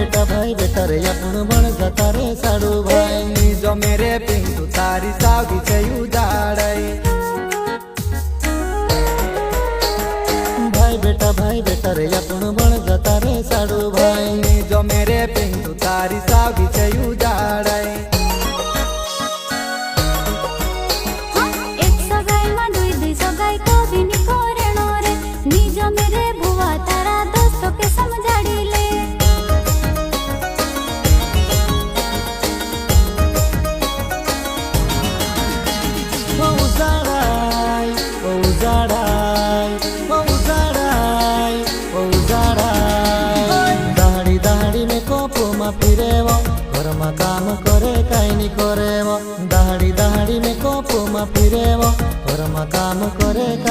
भाई बेटा रे आपण बण जाता रे साडू भाई निजो मेरे पिंटू तारी सावगी छे उजाड़े भाई बेटा रे आपण बण जाता रे साडू भाई निजो मेरे पिंटू तारी सावगी छे उजाड़े फिरेवो घरमा काम करे काई नी करेवो दहाड़ी दहाड़ी में कोपो मा फिरेवो घरमा काम करे काई